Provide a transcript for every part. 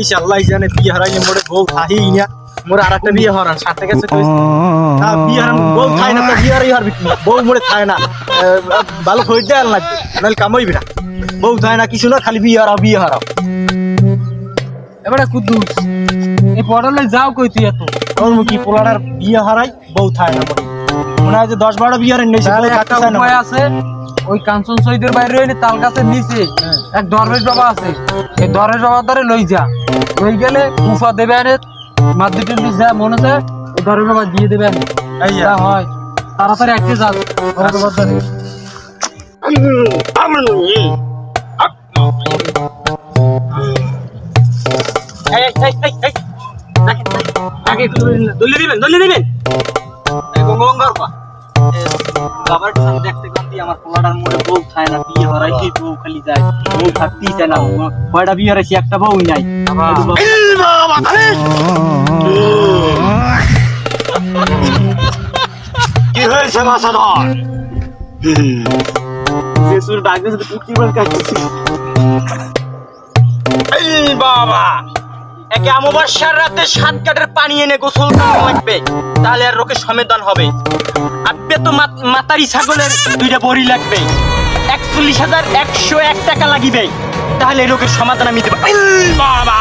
কইস আল্লাহ জানে বিয়ে হারাইলে মোরে বউ থাহি না মোরে আরেকটা বিয়ে হরান সাথে কাছে কইস না বিয়ে হারান বউ খায় না তো বিয়ে হারাই হারবি বউ মোরে খায় না ভালো হইতে আর লাগবে নাহলে কামইবি না বউ খায় না কিছু না খালি বিয়ে হারাও এবারে কুদ্দুস এই পড়ালে যাও কই তুই এত ওর মুখি পোলাটার বিয়ে হারাই বউ থায় না মোরে মনে হয় যে 10-12 বিয়ে হারাই নেছে বউ একটা থাকতে না উপায় আছে ওই কাঞ্চন শহীদের বাইরে হইলে তাল গাছের নিচে এক দরবেশ বাবা আছে এই দরবেশ বাবার দ্বারে লই যা লই গেলে কুফা দেবে আনে মাদ্রিদের নিচে যা মনে যায় ওই দরবেশ বাবা দিয়ে দেবে আনে এই যা হয় তাড়াতাড়ি একটা যা দরবেশ বাবার দ্বারে বাবার সাথে দেখতে কান্তি আমার পোলাটার মোড়ে বউ খায় না বিয়ে হারাই কি বউ খালি যায় বউ থাকতেই চায় না কয়টা বিয়ে হারাইছি একটা বউই নাই কি হয়েছে মাসাধর? শেষুর ডাকতে সাথে পুটকি মার কাটতেছি এই বাবা, একে অমাবস্যার রাতে 7 কাঠের পানি এনে গোসল করা লাগবে তাহলে আর রোগের সমাধান হবে আব্বে তো মাতারি ছাগলের 2টা বড়ি লাগবে 41,101 টাকা লাগিবে তাহলে এই রোগের সমাধান আমি দেব এই বাবা,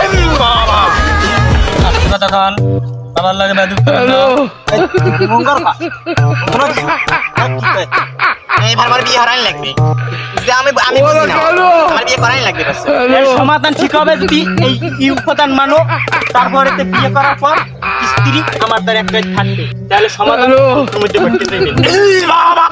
এই বাবা, কথা কন বাবার লাগে বাদু হ্যালো মঙ্গর পা এইবার আমার বিয়ে হারাই লাগবে যে আমি বুঝি না আমার বিয়ে করাই লাগবে বাস। এর সমাধান ঠিক হবে যদি এই উপাদান মানো তারপরে বিয়ে করার পর স্ত্রী আমার দ্বারা একটা থাকবে তাহলে সমাধান মধ্যে করতে চাইবেন এই বাবা